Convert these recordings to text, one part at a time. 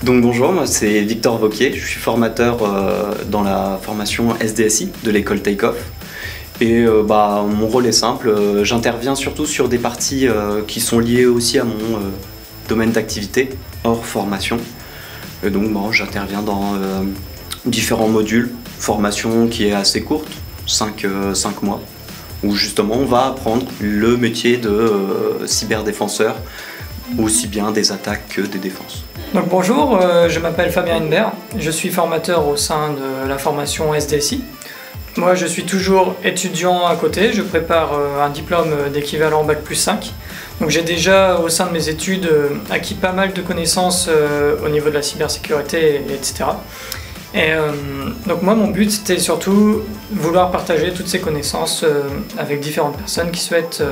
Donc bonjour, moi c'est Victor Vauquier, je suis formateur dans la formation SDSI de l'école Take-Off. Et mon rôle est simple, j'interviens surtout sur des parties qui sont liées aussi à mon domaine d'activité, hors formation. Et donc j'interviens dans différents modules, formation qui est assez courte, 5 mois, où justement on va apprendre le métier de cyberdéfenseur, aussi bien des attaques que des défenses. Donc bonjour, je m'appelle Fabien Henbert, je suis formateur au sein de la formation SDSI. Moi je suis toujours étudiant à côté, je prépare un diplôme d'équivalent Bac+5. Donc j'ai déjà au sein de mes études acquis pas mal de connaissances au niveau de la cybersécurité, etc. Et donc moi mon but c'était surtout vouloir partager toutes ces connaissances avec différentes personnes qui souhaitent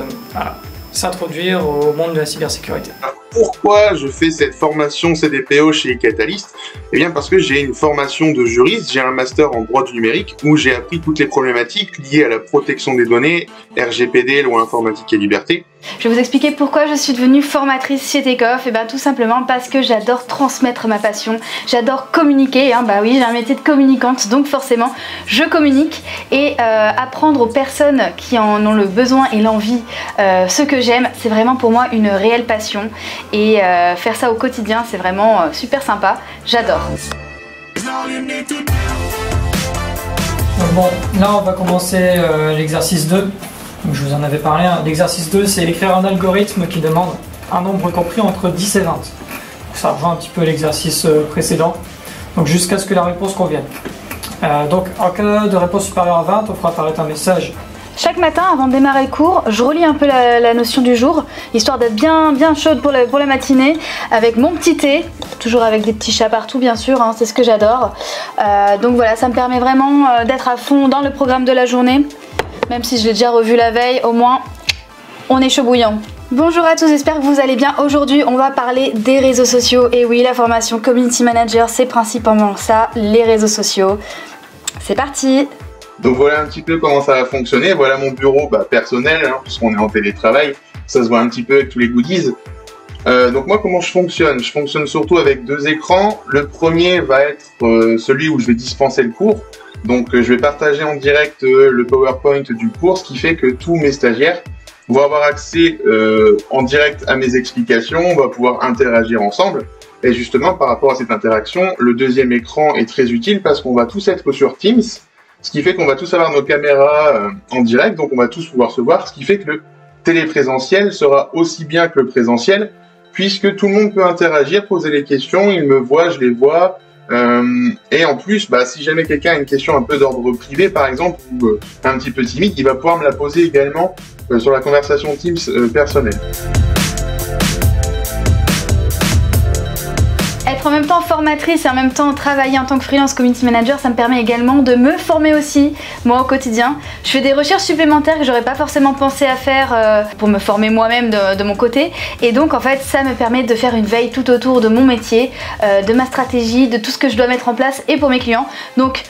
s'introduire au monde de la cybersécurité. Pourquoi je fais cette formation CDPO chez Catalyst? Eh bien parce que j'ai une formation de juriste, j'ai un master en droit du numérique où j'ai appris toutes les problématiques liées à la protection des données, RGPD, loi informatique et liberté. Je vais vous expliquer pourquoi je suis devenue formatrice chez Take-Off. Et bien tout simplement parce que j'adore transmettre ma passion, j'adore communiquer, bah oui, j'ai un métier de communicante, donc forcément je communique et apprendre aux personnes qui en ont le besoin et l'envie ce que j'aime, c'est vraiment pour moi une réelle passion et faire ça au quotidien c'est vraiment super sympa, j'adore. Bon, là on va commencer l'exercice 2. Je vous en avais parlé, l'exercice 2 c'est écrire un algorithme qui demande un nombre compris entre 10 et 20. Ça rejoint un petit peu l'exercice précédent, donc jusqu'à ce que la réponse convienne. Donc en cas de réponse supérieure à 20, on fera apparaître un message. Chaque matin, avant de démarrer le cours, je relis un peu la notion du jour, histoire d'être bien chaude pour la matinée, avec mon petit thé, toujours avec des petits chats partout bien sûr, c'est ce que j'adore. Donc voilà, ça me permet vraiment d'être à fond dans le programme de la journée. Même si je l'ai déjà revu la veille, au moins on est chaud bouillant. Bonjour à tous, j'espère que vous allez bien. Aujourd'hui on va parler des réseaux sociaux. Et oui, la formation Community Manager c'est principalement ça, les réseaux sociaux. C'est parti. Donc voilà un petit peu comment ça va fonctionner. Voilà mon bureau personnel, puisqu'on est en télétravail, ça se voit un petit peu avec tous les goodies. Donc moi comment je fonctionne? Je fonctionne surtout avec deux écrans. Le premier va être celui où je vais dispenser le cours. Donc je vais partager en direct le PowerPoint du cours, ce qui fait que tous mes stagiaires vont avoir accès en direct à mes explications, on va pouvoir interagir ensemble. Et justement par rapport à cette interaction, le deuxième écran est très utile parce qu'on va tous être sur Teams, ce qui fait qu'on va tous avoir nos caméras en direct, donc on va tous pouvoir se voir, ce qui fait que le téléprésentiel sera aussi bien que le présentiel, puisque tout le monde peut interagir, poser les questions, ils me voient, je les vois. Et en plus, si jamais quelqu'un a une question un peu d'ordre privé par exemple, ou un petit peu timide, il va pouvoir me la poser également sur la conversation Teams personnelle. Être en même temps formatrice et en même temps travailler en tant que freelance community manager, ça me permet également de me former aussi, moi au quotidien. Je fais des recherches supplémentaires que j'aurais pas forcément pensé à faire pour me former moi-même de mon côté. Et donc en fait ça me permet de faire une veille tout autour de mon métier, de ma stratégie, de tout ce que je dois mettre en place et pour mes clients. Donc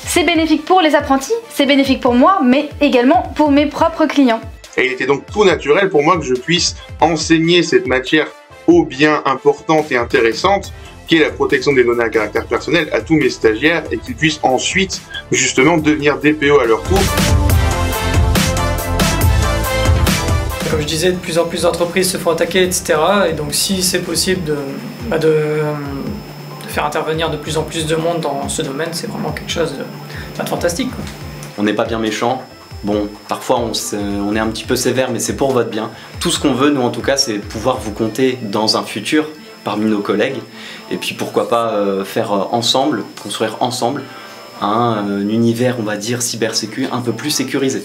c'est bénéfique pour les apprentis, c'est bénéfique pour moi, mais également pour mes propres clients. Et il était donc tout naturel pour moi que je puisse enseigner cette matière ô bien importante et intéressante qui est la protection des données à caractère personnel à tous mes stagiaires et qu'ils puissent ensuite justement devenir DPO à leur tour. Comme je disais, de plus en plus d'entreprises se font attaquer, etc. Et donc si c'est possible de faire intervenir de plus en plus de monde dans ce domaine, c'est vraiment quelque chose de fantastique, quoi. On n'est pas bien méchant. Bon, parfois on est un petit peu sévère, mais c'est pour votre bien. Tout ce qu'on veut, nous en tout cas, c'est pouvoir vous compter dans un futur parmi nos collègues. Et puis pourquoi pas faire ensemble, construire ensemble un univers, on va dire, cybersécu un peu plus sécurisé.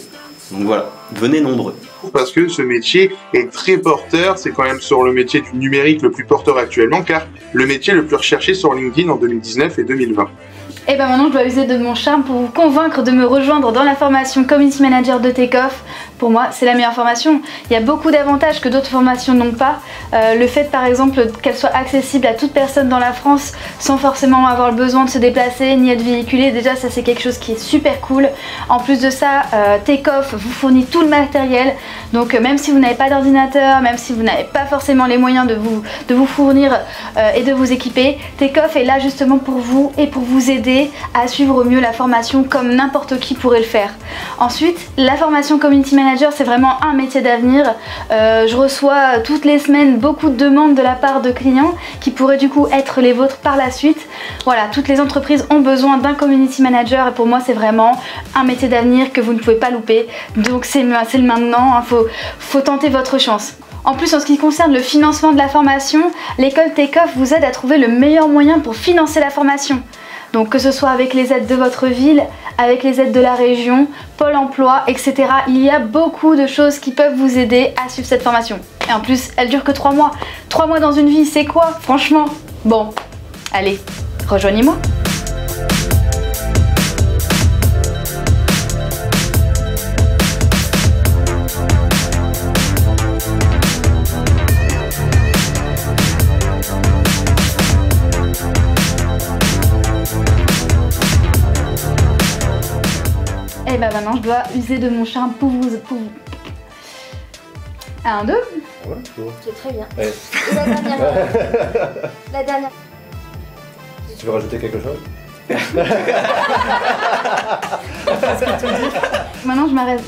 Donc voilà, venez nombreux. Parce que ce métier est très porteur, c'est quand même sur le métier du numérique le plus porteur actuellement, car le métier le plus recherché sur LinkedIn en 2019 et 2020. Et ben maintenant je dois user de mon charme pour vous convaincre de me rejoindre dans la formation Community Manager de Takeoff. Pour moi, c'est la meilleure formation. Il y a beaucoup d'avantages que d'autres formations n'ont pas. Le fait par exemple qu'elle soit accessible à toute personne dans la France sans forcément avoir le besoin de se déplacer ni être véhiculé, déjà ça c'est quelque chose qui est super cool. En plus de ça, Takeoff vous fournit tout le matériel. Donc même si vous n'avez pas d'ordinateur, même si vous n'avez pas forcément les moyens de vous fournir et de vous équiper, Takeoff est là justement pour vous et pour vous aider à suivre au mieux la formation comme n'importe qui pourrait le faire. Ensuite, la formation Community Manager, c'est vraiment un métier d'avenir. Je reçois toutes les semaines beaucoup de demandes de la part de clients qui pourraient du coup être les vôtres par la suite. Voilà, toutes les entreprises ont besoin d'un Community Manager et pour moi c'est vraiment un métier d'avenir que vous ne pouvez pas louper. Donc c'est le maintenant, hein, faut tenter votre chance. En plus, en ce qui concerne le financement de la formation, l'école Takeoff vous aide à trouver le meilleur moyen pour financer la formation. Donc que ce soit avec les aides de votre ville, avec les aides de la région, Pôle emploi, etc. Il y a beaucoup de choses qui peuvent vous aider à suivre cette formation. Et en plus, elle dure que 3 mois. 3 mois dans une vie, c'est quoi, franchement? Bon, allez, rejoignez-moi. Et bah maintenant je dois user de mon charme pour vous... 1, 2. Ouais, toujours. C'est très bien. Ouais. Et la dernière. La dernière. Tu veux rajouter quelque chose? Maintenant je m'arrête.